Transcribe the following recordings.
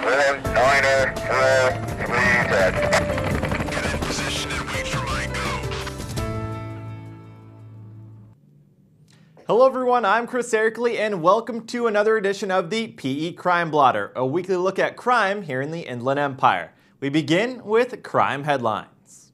1, Niner, 4, 3, dead. Get in position and wait for my go. Hello everyone, I'm Chris Erickley and welcome to another edition of the PE Crime Blotter, a weekly look at crime here in the Inland Empire. We begin with crime headlines.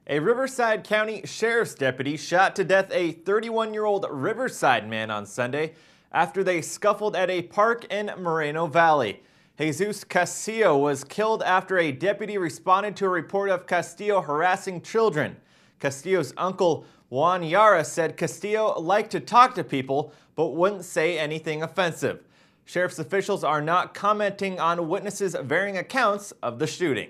A Riverside County Sheriff's deputy shot to death a 31-year-old Riverside man on Sunday after they scuffled at a park in Moreno Valley. Jesus Castillo was killed after a deputy responded to a report of Castillo harassing children. Castillo's uncle Juan Yara said Castillo liked to talk to people but wouldn't say anything offensive. Sheriff's officials are not commenting on witnesses' varying accounts of the shooting.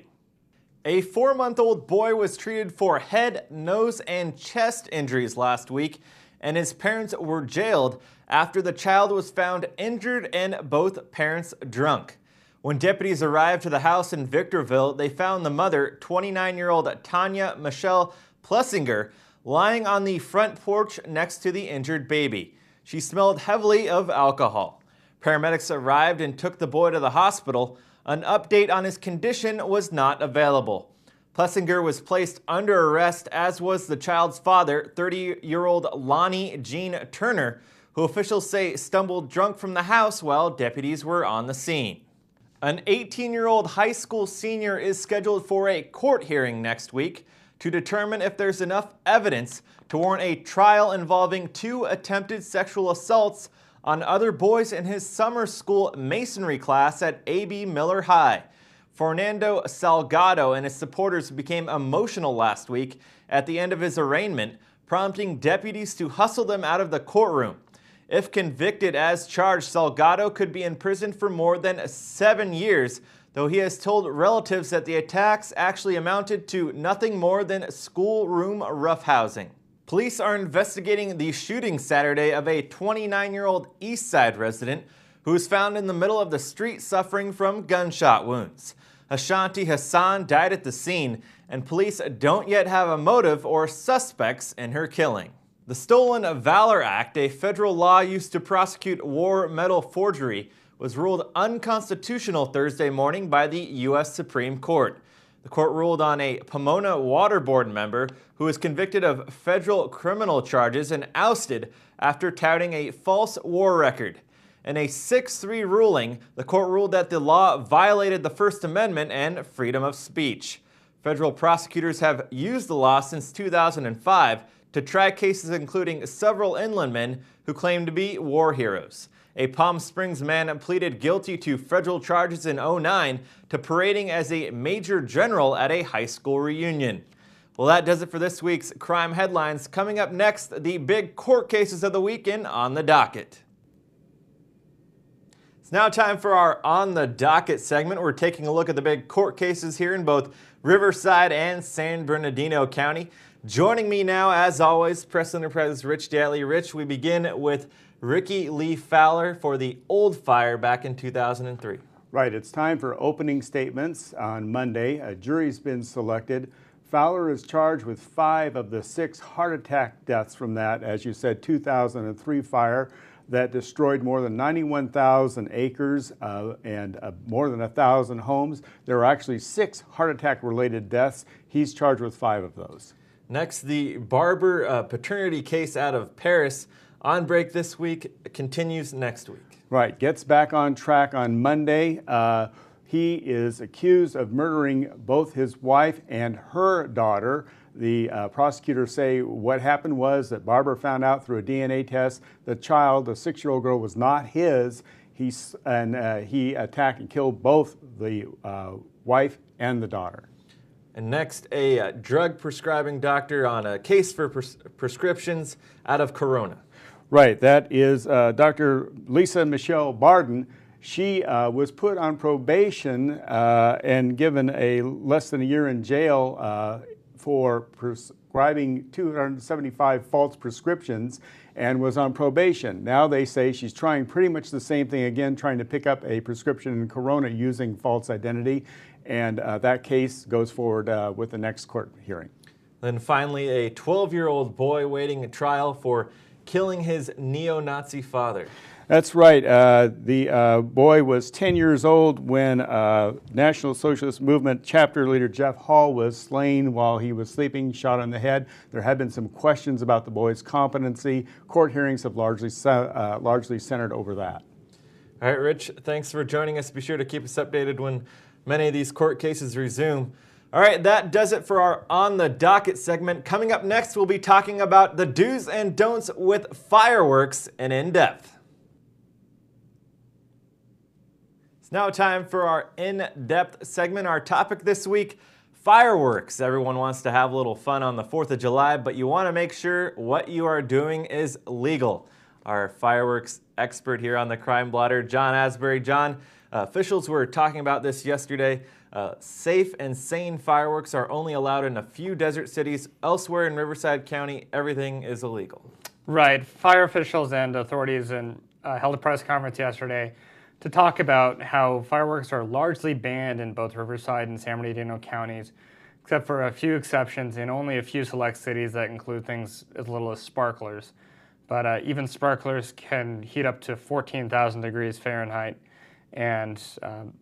A 4-month-old boy was treated for head, nose, and chest injuries last week, and his parents were jailed after the child was found injured and both parents drunk. When deputies arrived to the house in Victorville, they found the mother, 29-year-old Tanya Michelle Plessinger, lying on the front porch next to the injured baby. She smelled heavily of alcohol. Paramedics arrived and took the boy to the hospital. An update on his condition was not available. Plessinger was placed under arrest, as was the child's father, 30-year-old Lonnie Jean Turner, who officials say stumbled drunk from the house while deputies were on the scene. An 18-year-old high school senior is scheduled for a court hearing next week to determine if there's enough evidence to warrant a trial involving 2 attempted sexual assaults on other boys in his summer school masonry class at A.B. Miller High. Fernando Salgado and his supporters became emotional last week at the end of his arraignment, prompting deputies to hustle them out of the courtroom. If convicted as charged, Salgado could be in prison for more than 7 years, though he has told relatives that the attacks actually amounted to nothing more than schoolroom roughhousing. Police are investigating the shooting Saturday of a 29-year-old East Side resident who was found in the middle of the street suffering from gunshot wounds. Ashanti Hassan died at the scene, and police don't yet have a motive or suspects in her killing. The Stolen Valor Act, a federal law used to prosecute war medal forgery, was ruled unconstitutional Thursday morning by the U.S. Supreme Court. The court ruled on a Pomona Water Board member who was convicted of federal criminal charges and ousted after touting a false war record. In a 6-3 ruling, the court ruled that the law violated the First Amendment and freedom of speech. Federal prosecutors have used the law since 2005 to try cases including several inland men who claim to be war heroes. A Palm Springs man pleaded guilty to federal charges in 2009 to parading as a major general at a high school reunion. Well, that does it for this week's crime headlines. Coming up next, the big court cases of the weekend on the docket. It's now time for our On the Docket segment. We're taking a look at the big court cases here in both Riverside and San Bernardino County. Joining me now, as always, Press Enterprise's Rich Daly. Rich, we begin with Ricky Lee Fowler for the old fire back in 2003. Right, it's time for opening statements on Monday. A jury's been selected. Fowler is charged with 5 of the 6 heart attack deaths from that, as you said, 2003 fire that destroyed more than 91,000 acres and more than 1,000 homes. There are actually 6 heart attack related deaths. He's charged with 5 of those. Next, the Barber paternity case out of Paris. On break this week, continues next week. Right, gets back on track on Monday. He is accused of murdering both his wife and her daughter. The prosecutors say what happened was that Barber found out through a DNA test the child, the 6-year-old girl, was not his. He attacked and killed both the wife and the daughter. And next, a drug prescribing doctor on a case for prescriptions out of Corona. Right, that is Dr. Lisa Michelle Barden. She was put on probation and given a less than a year in jail for prescribing 275 false prescriptions and was on probation. Now they say she's trying pretty much the same thing again, trying to pick up a prescription in Corona using false identity, and that case goes forward with the next court hearing. Then finally, a 12-year-old boy waiting a trial for killing his neo-Nazi father. That's right. The boy was 10 years old when National Socialist Movement chapter leader Jeff Hall was slain while he was sleeping, shot on the head. There have been some questions about the boy's competency. Court hearings have largely centered over that. All right, Rich, thanks for joining us. Be sure to keep us updated when many of these court cases resume. All right, that does it for our On the Docket segment. Coming up next, we'll be talking about the do's and don'ts with fireworks and in-depth. It's now time for our in-depth segment. Our topic this week, fireworks. Everyone wants to have a little fun on the 4th of July, but you want to make sure what you are doing is legal. Our fireworks expert here on the Crime Blotter, John Asbury. John, officials were talking about this yesterday. Safe and sane fireworks are only allowed in a few desert cities. Elsewhere in Riverside County, everything is illegal. Right. Fire officials and authorities held a press conference yesterday to talk about how fireworks are largely banned in both Riverside and San Bernardino counties, except for a few exceptions in only a few select cities that include things as little as sparklers. But even sparklers can heat up to 14,000 degrees Fahrenheit. And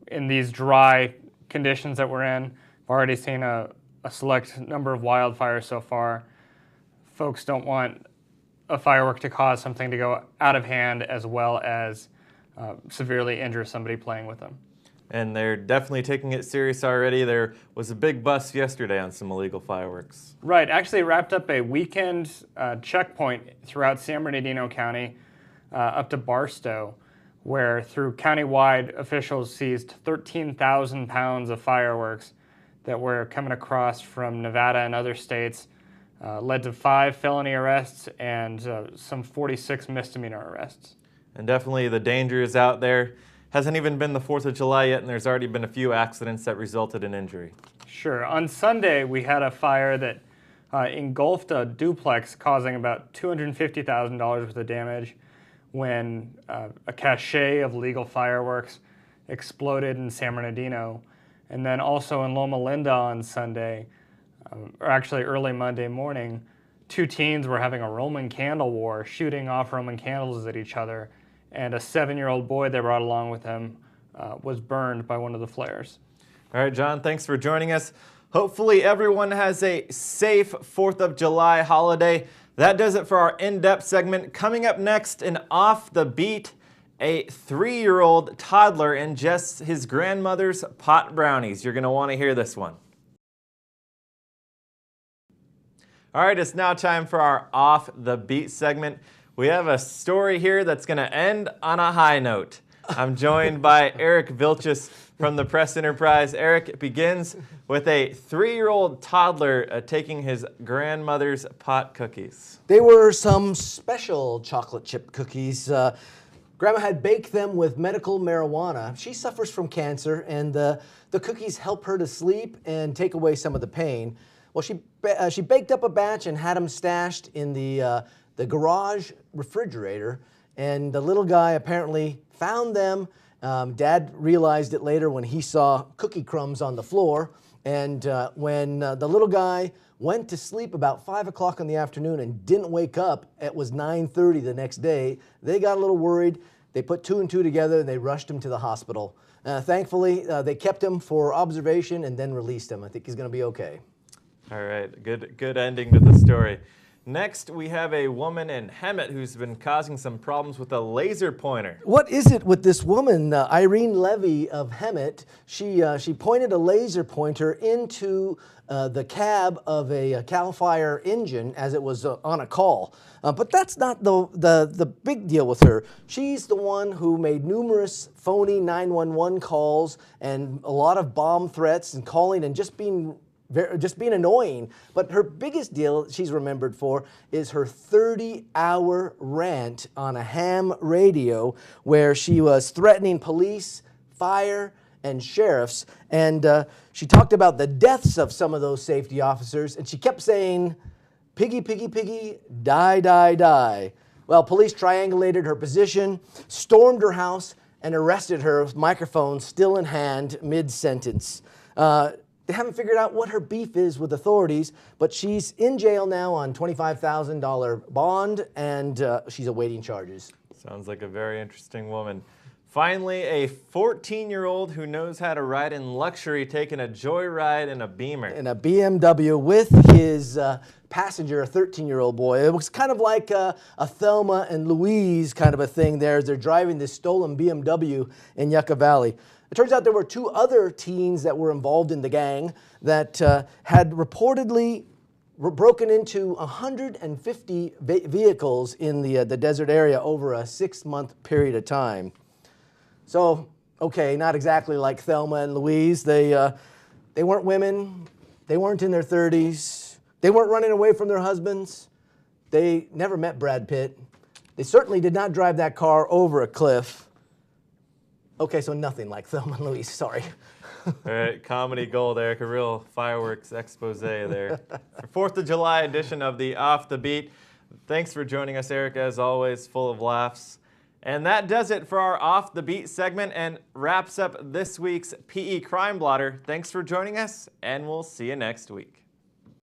in these dry conditions that we're in, we've already seen a select number of wildfires so far. Folks don't want a firework to cause something to go out of hand as well as severely injure somebody playing with them. And they're definitely taking it serious already. There was a big bust yesterday on some illegal fireworks. Right. Actually wrapped up a weekend checkpoint throughout San Bernardino County up to Barstow, where through countywide officials seized 13,000 pounds of fireworks that were coming across from Nevada and other states, led to 5 felony arrests and some 46 misdemeanor arrests. And definitely the danger is out there. Hasn't even been the 4th of July yet, and there's already been a few accidents that resulted in injury. Sure. On Sunday, we had a fire that engulfed a duplex, causing about $250,000 worth of damage when a cache of legal fireworks exploded in San Bernardino. And then also in Loma Linda on Sunday, or actually early Monday morning, 2 teens were having a Roman candle war, shooting off Roman candles at each other. And a 7-year-old boy they brought along with him was burned by one of the flares. All right, John, thanks for joining us. Hopefully everyone has a safe 4th of July holiday. That does it for our in-depth segment. Coming up next and Off the Beat, a 3-year-old toddler ingests his grandmother's pot brownies. You're going to want to hear this one. All right, it's now time for our Off the Beat segment. We have a story here that's going to end on a high note. I'm joined by Eric Vilchis from the Press Enterprise. Eric begins with a 3-year-old toddler taking his grandmother's pot cookies. They were some special chocolate chip cookies. Grandma had baked them with medical marijuana. She suffers from cancer, and the cookies help her to sleep and take away some of the pain. Well, she baked up a batch and had them stashed in the garage refrigerator, and the little guy apparently found them. Dad realized it later when he saw cookie crumbs on the floor, and when the little guy went to sleep about 5 o'clock in the afternoon and didn't wake up, it was 9:30 the next day, they got a little worried. They put 2 and 2 together and they rushed him to the hospital. Thankfully, they kept him for observation and then released him. I think he's going to be okay. All right, good ending to the story. Next, we have a woman in Hemet who's been causing some problems with a laser pointer. What is it with this woman, Irene Levy of Hemet? She pointed a laser pointer into the cab of a Cal Fire engine as it was on a call. But that's not the big deal with her. She's the one who made numerous phony 911 calls and a lot of bomb threats and calling and just being annoying. But her biggest deal she's remembered for is her 30-hour rant on a ham radio where she was threatening police, fire, and sheriffs. And she talked about the deaths of some of those safety officers, and she kept saying, "Piggy, piggy, piggy, die, die, die." Well, police triangulated her position, stormed her house, and arrested her with microphone still in hand mid-sentence. They haven't figured out what her beef is with authorities, but she's in jail now on $25,000 bond, and she's awaiting charges. Sounds like a very interesting woman. Finally, a 14-year-old who knows how to ride in luxury taking a joyride in a Beamer. In a BMW with his passenger, a 13-year-old boy. It was kind of like a Thelma and Louise kind of a thing there as they're driving this stolen BMW in Yucca Valley. It turns out there were 2 other teens that were involved in the gang that had reportedly broken into 150 vehicles in the desert area over a 6-month period of time. So, okay, not exactly like Thelma and Louise. They weren't women. They weren't in their 30s. They weren't running away from their husbands. They never met Brad Pitt. They certainly did not drive that car over a cliff. Okay, so nothing like Thelma and Louise, sorry. All right, comedy gold, Eric, a real fireworks expose there. For 4th of July edition of the Off the Beat. Thanks for joining us, Eric, as always, full of laughs. And that does it for our Off the Beat segment and wraps up this week's PE Crime Blotter. Thanks for joining us, and we'll see you next week.